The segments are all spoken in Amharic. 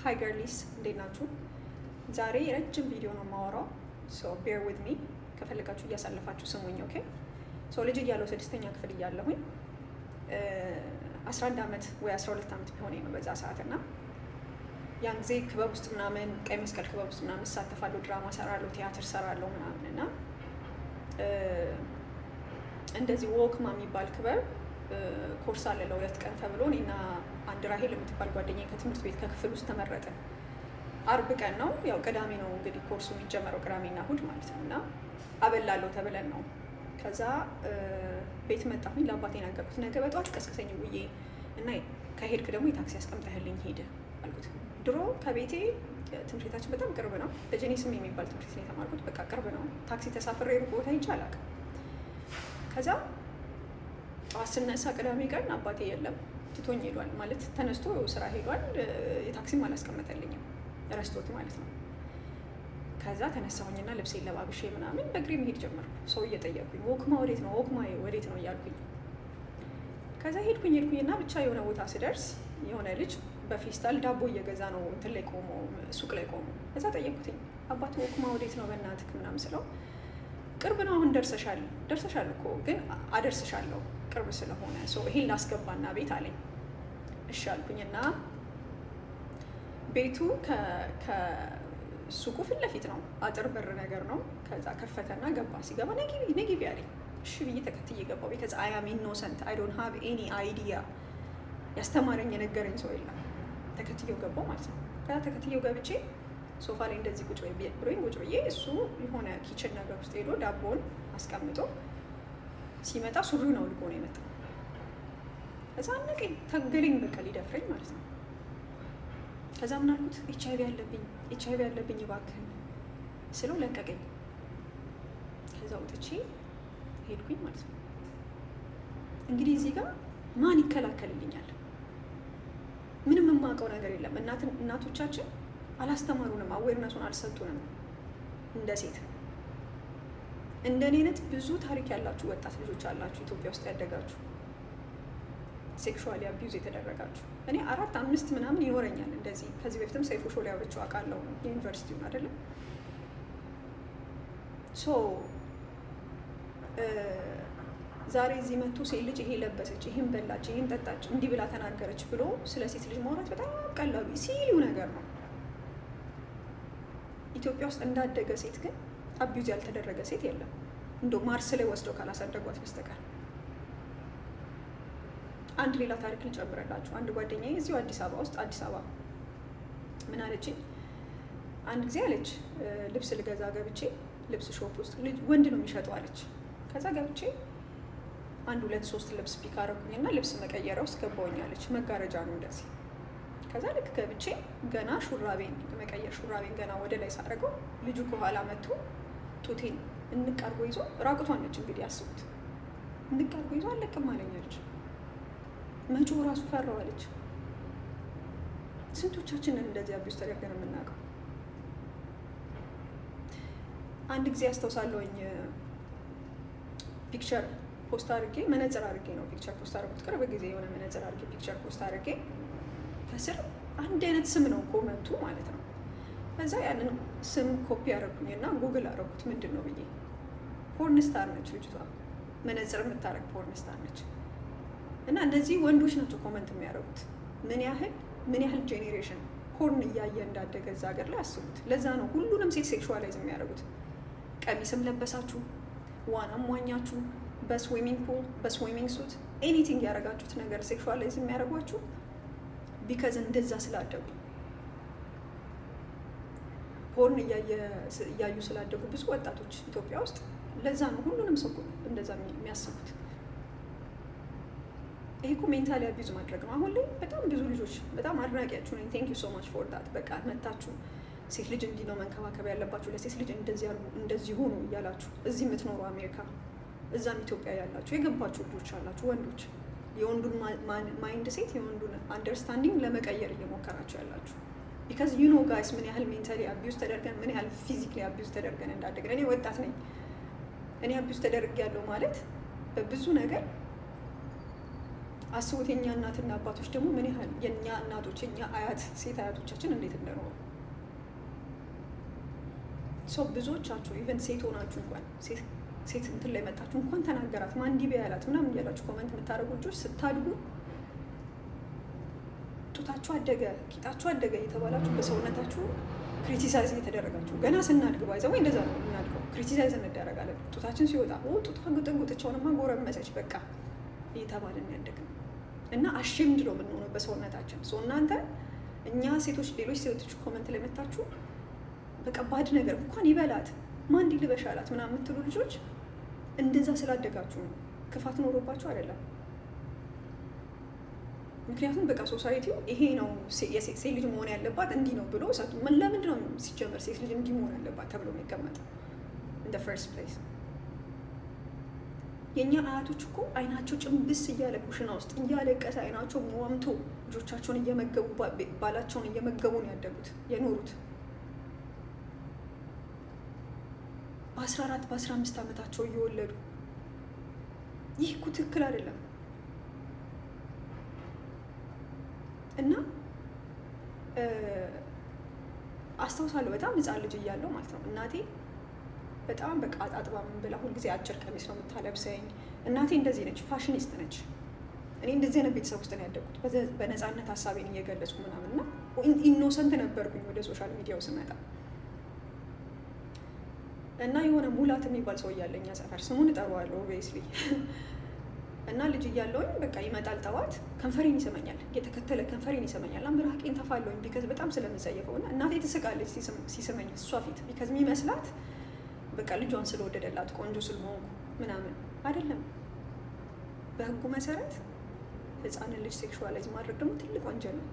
ሃይ ገርሊስ እንዴት ናችሁ? ዛሬ ረጅም ቪዲዮ ነው የማወራው። ሶ ቤር ዊዝ ሚ ከፈለጋችሁ እያሳለፋችሁ ስሙኝ። ኦኬ ሶ ልጅ እያለሁ 6ኛ ክፍል እያለሁኝ 11 ዓመት ወይ 12 ዓመት ቢሆነኝ ነው በዛ ሰዓት እና ያን ጊዜ ክበብ ውስጥ ምናምን ቀይ መስቀል ክበብ ውስጥ ምናምን እሳተፋለሁ፣ ድራማ ሰራለሁ፣ ቲያትር ሰራለሁ ምናምን እና እንደዚህ ወክማ የሚባል ክበብ ኮርስ አለ ለ2 ቀን ተብሎ እኔና አንድ ራሄል የምትባል ጓደኛዬ ከትምህርት ቤት ከክፍል ውስጥ ተመረጥን። አርብ ቀን ነው ያው ቅዳሜ ነው እንግዲህ ኮርሱ የሚጀመረው ቅዳሜና እሑድ ማለት ነው እና አበላለሁ ተብለን ነው። ከዛ ቤት መጣሁኝ፣ ለአባቴ ነገርኩት። ነገ በጠዋት ቀስቅሰኝ ውዬ እና ከሄድክ ደግሞ የታክሲ አስቀምጠህልኝ ሄደ አልኩት። ድሮ ከቤቴ ትምህርት ቤታችን በጣም ቅርብ ነው። በጀኔስም የሚባል ትምህርት ቤት ነው የተማርኩት። በቃ ቅርብ ነው። ታክሲ ተሳፍሬ ሩቅ ቦታ ሄጄ አላውቅም። ከዛ ጠዋት ስነሳ ቅዳሜ ቀን አባቴ የለም፣ ትቶኝ ሄዷል ማለት ተነስቶ ስራ ሄዷል። የታክሲም አላስቀመጠልኝም ረስቶት ማለት ነው። ከዛ ተነሳሁኝና ልብሴን ለባብሼ ምናምን በእግሬ መሄድ ጀመርኩ። ሰው እየጠየቁኝ ወክማ ወዴት ነው ወክማ ወዴት ነው እያልኩኝ ከዛ ሄድኩኝና ብቻ የሆነ ቦታ ስደርስ የሆነ ልጅ በፌስታል ዳቦ እየገዛ ነው እንትን ላይ ቆሞ ሱቅ ላይ ቆሞ። ከዛ ጠየቁትኝ አባት ወክማ ወዴት ነው በእናትህ ምናምን ስለው ቅርብ ነው አሁን ደርሰሻል እኮ ግን አደርስሻለሁ ቅርብ ስለሆነ ሰው ይሄን ላስገባና ቤት አለኝ። እሺ አልኩኝና ቤቱ ከሱቁ ፊት ለፊት ነው፣ አጥር በር ነገር ነው። ከዛ ከፈተና ገባ። ሲገባ ነጊቢ አለኝ። እሺ ብዬ ተከትዬ ገባሁ። ከዛ አይ አም ኢኖሰንት አይ ዶንት ሃቭ ኤኒ አይዲያ፣ ያስተማረኝ የነገረኝ ሰው የለም። ተከትዬው ገባሁ ማለት ነው። ከዛ ተከትዬው ገብቼ ሶፋ ላይ እንደዚህ ቁጭ ብሎኝ ቁጭ ብዬ እሱ የሆነ ኪችን ነገር ውስጥ ሄዶ ዳቦውን አስቀምጦ ሲመጣ ሱሪውን አውልቆ ነው የመጣው። ከዛ አነቀኝ፣ ታገለኝ፣ በቃ ሊደፍረኝ ማለት ነው። ከዛ ምን አልኩት፣ ኤች አይ ቪ አለብኝ እባክህን ስለው ለቀቀኝ። ከዛ ወጥቼ ሄድኩኝ ማለት ነው። እንግዲህ እዚህ ጋር ማን ይከላከልልኛል? ምንም የማውቀው ነገር የለም። እናቶቻችን አላስተማሩንም፣ አዌርነሱን አልሰጡንም። እንደ ሴት እንደኔ አይነት ብዙ ታሪክ ያላችሁ ወጣት ልጆች አላችሁ ኢትዮጵያ ውስጥ ያደጋችሁ ሴክሹዋሊ አቢዩዝ የተደረጋችሁ። እኔ 4 5 ምናምን ይኖረኛል እንደዚህ። ከዚህ በፊትም ሰይፉ ሾው ላይ አውርቼው አውቃለሁ የዩኒቨርሲቲውን አይደለም። ሶ ዛሬ እዚህ መጥቶ ሴት ልጅ ይሄ ለበሰች፣ ይሄን በላች፣ ይሄን ጠጣች፣ እንዲህ ብላ ተናገረች ብሎ ስለ ሴት ልጅ ማውራት በጣም ቀላሉ ሲሊው ነገር ነው። ኢትዮጵያ ውስጥ እንዳደገ ሴት ግን አቢዩዝ ያልተደረገ ሴት የለም፣ እንደው ማርስ ላይ ወስደው ካላሳደጓት በስተቀር። አንድ ሌላ ታሪክ ልጨምረላችሁ። አንድ ጓደኛዬ እዚሁ አዲስ አበባ ምን አለችኝ፣ አንድ ጊዜ አለች ልብስ ልገዛ ገብቼ ልብስ ሾፕ ውስጥ ወንድ ነው የሚሸጠው አለች። ከዛ ገብቼ 1 2 3 ልብስ ፒክ አደረኩኝና ልብስ መቀየሪያ ውስጥ ገባሁኝ አለች። መጋረጃ ነው እንደዚህ። ከዛ ልክ ገብቼ ገና ሹራቤን ገና ወደ ላይ ሳደርገው ልጁ ከኋላ መጥቶ ጡቴን እንቅ አድርጎ ይዞ፣ ራቁቷን ነች እንግዲህ አስቡት፣ እንቅ አድርጎ ይዞ አለቅም አለኝ አለች። መጮህ ራሱ ፈራዋለች። ስንቶቻችንን እንደዚህ አቢዩዝ ተደርገን የምናውቀው? አንድ ጊዜ አስታውሳለሁኝ ፒክቸር ፖስት አድርጌ መነጽር አድርጌ ነው ፒክቸር ፖስት አድርጉት። ቅርብ ጊዜ የሆነ መነጽር አድርጌ ፒክቸር ፖስት አድርጌ ከስር አንድ አይነት ስም ነው ኮመንቱ ማለት ነው። ከዛ ያንን ስም ኮፒ አደረኩኝና ጉግል አደረኩት ምንድን ነው ብዬ። ፖርን ስታር ነች ልጅቷ፣ መነጽር የምታደርግ ፖርን ስታር ነች። እና እነዚህ ወንዶች ናቸው ኮመንት የሚያደርጉት። ምን ያህል ጄኔሬሽን ፖርን እያየ እንዳደገ እዛ ሀገር ላይ አስቡት። ለዛ ነው ሁሉንም ሴት ሴክሹዋላይዝ የሚያደርጉት። ቀሚስም ለበሳችሁ፣ ዋናም ዋኛችሁ፣ በስዊሚንግ ፑል በስዊሚንግ ሱት ኤኒቲንግ ያደረጋችሁት ነገር ሴክሹዋላይዝ የሚያደርጓችሁ ቢካዝ እንደዛ ስላደጉ፣ ፖርን እያዩ ስላደጉ ብዙ ወጣቶች ኢትዮጵያ ውስጥ። ለዛ ነው ሁሉንም ሰው እንደዛ የሚያስቡት። ይሄ እኮ ሜንታሊ አቢዩዝ ማድረግ ነው። አሁን ላይ በጣም ብዙ ልጆች በጣም አድናቂያችሁ ነኝ። ቴንክ ዩ ሶ ማች ፎር ዳት። በቃ መታችሁ ሴት ልጅ እንዲህ ነው መንከባከብ ያለባችሁ፣ ለሴት ልጅ እንደዚህ ያሉ እንደዚህ ሆኑ እያላችሁ እዚህ የምትኖሩ አሜሪካ፣ እዛም ኢትዮጵያ ያላችሁ የገባችሁ ልጆች አላችሁ፣ ወንዶች የወንዱን ማይንድ ሴት የወንዱን አንደርስታንዲንግ ለመቀየር እየሞከራችሁ ያላችሁ። ቢካዝ ዩ ኖ ጋይስ ምን ያህል ሜንታሊ አቢዩዝ ተደርገን ምን ያህል ፊዚካሊ አቢዩዝ ተደርገን እንዳደግን። እኔ ወጣት ነኝ። እኔ አቢዩዝ ተደርግ ያለው ማለት በብዙ ነገር አስቡት የእኛ እናትና አባቶች ደግሞ ምን ያህል የእኛ እናቶች የእኛ አያት ሴት አያቶቻችን እንዴት እንደኖሩ። ሰው ብዙዎቻችሁ ኢቨን ሴት ሆናችሁ እንኳን ሴት እንትን ላይ መጣችሁ እንኳን ተናገራት ማን እንዲህ ቢያላት ምናምን እያላችሁ ኮመንት የምታደርጉ ልጆች ስታድጉ ጡታችሁ አደገ ቂጣችሁ አደገ እየተባላችሁ በሰውነታችሁ ክሪቲሳይዝ እየተደረጋችሁ ገና ስናድግ ባይዘው እንደዛ ነው የምናድገው። ክሪቲሳይዝ እንደረጋለን። ጡታችን ሲወጣ ጡቷ ጉጥጉጥቻውንማ ጎረመሰች በቃ እየተባልን ያደግን እና አሼምድ ነው የምንሆነው በሰውነታችን። እናንተ እኛ ሴቶች ሌሎች ሴቶች ኮመንት ላይ መታችሁ በቃ ባድ ነገር እንኳን ይበላት ማን እንዲህ ልበሻላት ምናምን የምትሉ ልጆች እንደዛ ስላደጋችሁ ነው። ክፋት ኖሮባችሁ አይደለም። ምክንያቱም በቃ ሶሳይቲው ይሄ ነው ሴት ልጅ መሆን ያለባት እንዲህ ነው ብሎ ለምንድን ነው ሲጀመር ሴት ልጅ እንዲህ መሆን ያለባት ተብሎ የሚቀመጠው? ኢን ዘ ፈርስት ፕሌስ የእኛ አያቶች እኮ አይናቸው ጭንብስ እያለ ኩሽና ውስጥ እያለቀሰ አይናቸው ሟምቶ ልጆቻቸውን እየመገቡ ባላቸውን እየመገቡ ነው ያደጉት የኖሩት። በ14 በ15 ዓመታቸው እየወለዱ። ይህ እኮ ትክክል አይደለም። እና አስታውሳለሁ በጣም ሕፃን ልጅ እያለሁ ማለት ነው እናቴ በጣም በቃ አጣጥባ ምን ብላ ሁልጊዜ አጭር ቀሚስ ነው የምታለብሰኝ። እናቴ እንደዚህ ነች፣ ፋሽኒስት ነች። እኔ እንደዚህ አይነት ቤተሰብ ውስጥ ነው ያደጉት። በነፃነት ሀሳቤን እየገለጽኩ ምናምን እና ኢኖሰንት ነበርኩኝ ወደ ሶሻል ሚዲያው ስመጣ እና የሆነ ሙላት የሚባል ሰው እያለ እኛ ሰፈር ስሙን እጠራዋለሁ ኦብቪየስሊ እና ልጅ እያለሁኝ በቃ ይመጣል ጠዋት ከንፈሬን ይሰመኛል፣ እየተከተለ ከንፈሬን ይሰመኛል። ምራቄን ተፋለሁኝ ቢከዝ በጣም ስለምጸየፈው እና እናቴ ትስቃለች ሲስመኝ እሷ ፊት ቢከዝ የሚመስላት በቃ ልጇን ስለወደደላት ቆንጆ ስለሆንኩ ምናምን አይደለም። በህጉ መሰረት ህፃንን ልጅ ሴክሹዋላይዝ ማድረግ ደግሞ ትልቅ ወንጀል ነው።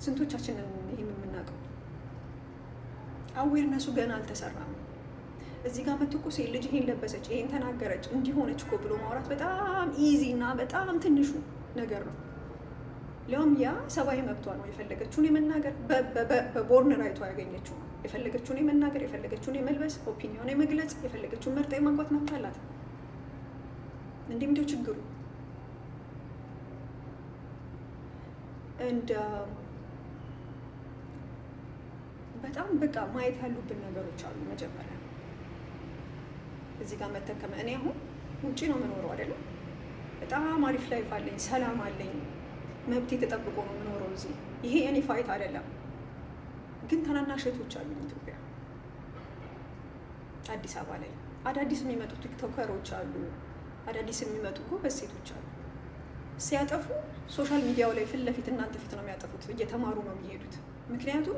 ስንቶቻችንን ይህን የምናውቀው? አዌርነሱ ገና አልተሰራም። እዚህ ጋር መጥቶ እኮ ሴት ልጅ ይሄን ለበሰች ይሄን ተናገረች እንዲሆነች እኮ ብሎ ማውራት በጣም ኢዚ እና በጣም ትንሹ ነገር ነው። ሊያውም ያ ሰብአዊ መብቷ ነው። የፈለገችውን የመናገር በቦርን ራይቷ ያገኘችው ነው። የፈለገችውን የመናገር የፈለገችውን የመልበስ ኦፒኒዮን የመግለጽ የፈለገችውን መርጣ የማግባት መብት አላት። እንዲህ ችግሩ እንደ በጣም በቃ ማየት ያሉብን ነገሮች አሉ። መጀመሪያ እዚህ ጋር መተከመ እኔ አሁን ውጪ ነው የምኖረው አይደለም። በጣም አሪፍ ላይፍ አለኝ፣ ሰላም አለኝ፣ መብቴ ተጠብቆ ነው የምኖረው እዚህ። ይሄ እኔ ፋይት አይደለም። ግን ታናናሽ እህቶች አሉ ኢትዮጵያ፣ አዲስ አበባ ላይ አዳዲስ የሚመጡ ቲክቶከሮች አሉ፣ አዳዲስ የሚመጡ ጎበዝ ሴቶች አሉ። ሲያጠፉ ሶሻል ሚዲያው ላይ ፊት ለፊት እናንተ ፊት ነው የሚያጠፉት። እየተማሩ ነው የሚሄዱት። ምክንያቱም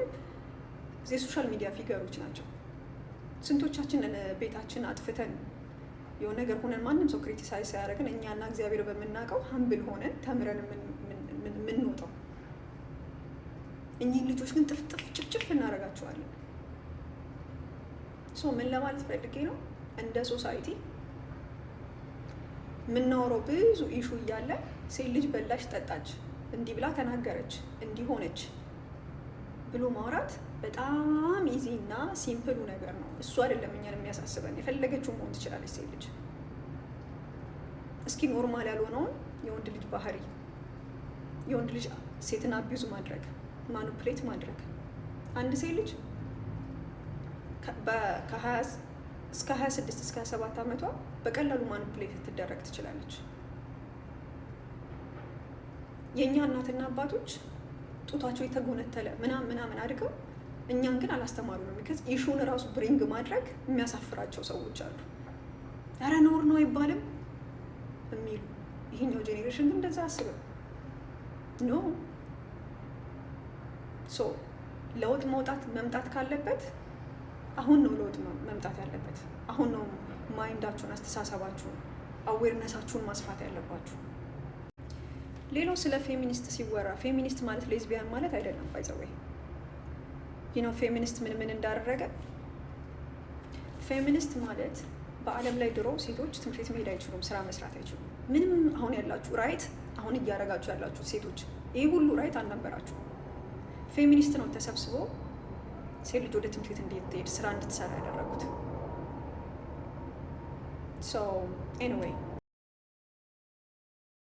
የሶሻል ሚዲያ ፊገሮች ናቸው። ስንቶቻችንን ቤታችን አጥፍተን የሆነ ነገር ሆነን ማንም ሰው ክሪቲሳይዝ ሳያደርግን እኛና እግዚአብሔር በምናውቀው ሀምብል ሆነን ተምረን የምንወጣው። እኚህን ልጆች ግን ጥፍጥፍ ጭፍጭፍ እናደርጋቸዋለን። ምን ለማለት ፈልጌ ነው? እንደ ሶሳይቲ የምናወራው ብዙ ኢሹ እያለ ሴት ልጅ በላሽ፣ ጠጣች፣ እንዲህ ብላ ተናገረች፣ እንዲህ ሆነች ብሎ ማውራት በጣም ኢዚ እና ሲምፕሉ ነገር ነው። እሱ አይደለም እኛን የሚያሳስበን። የፈለገችው መሆን ትችላለች ሴት ልጅ። እስኪ ኖርማል ያልሆነውን የወንድ ልጅ ባህሪ፣ የወንድ ልጅ ሴትን አቢዩዝ ማድረግ፣ ማኑፕሌት ማድረግ። አንድ ሴት ልጅ እስከ 26 እስከ 27 ዓመቷ በቀላሉ ማኑፕሌት ትደረግ ትችላለች። የእኛ እናትና አባቶች ጡታቸው የተጎነተለ ምናምን አድርገው እኛን ግን አላስተማሩንም። ቢካዝ ኢሹን እራሱ ብሪንግ ማድረግ የሚያሳፍራቸው ሰዎች አሉ። ኧረ ነውር ነው አይባልም የሚሉ። ይሄኛው ጄኔሬሽን ግን እንደዛ አስበው ኖ ለውጥ መምጣት ካለበት አሁን ነው ለውጥ መምጣት ያለበት። አሁን ነው ማይንዳችሁን፣ አስተሳሰባችሁን፣ አዌርነሳችሁን ማስፋት ያለባችሁ። ሌላው ስለ ፌሚኒስት ሲወራ ፌሚኒስት ማለት ሌዝቢያን ማለት አይደለም። ባይዘወይ ነው ፌሚኒስት ምን እንዳደረገ። ፌሚኒስት ማለት በዓለም ላይ ድሮ ሴቶች ትምህርት ቤት መሄድ አይችሉም፣ ስራ መስራት አይችሉም። ምንም አሁን ያላችሁ ራይት፣ አሁን እያደረጋችሁ ያላችሁ ሴቶች ይህ ሁሉ ራይት አልነበራችሁ። ፌሚኒስት ነው ተሰብስቦ ሴት ልጅ ወደ ትምህርት ቤት እንድትሄድ ስራ እንድትሰራ ያደረጉት። ኤኒዌይ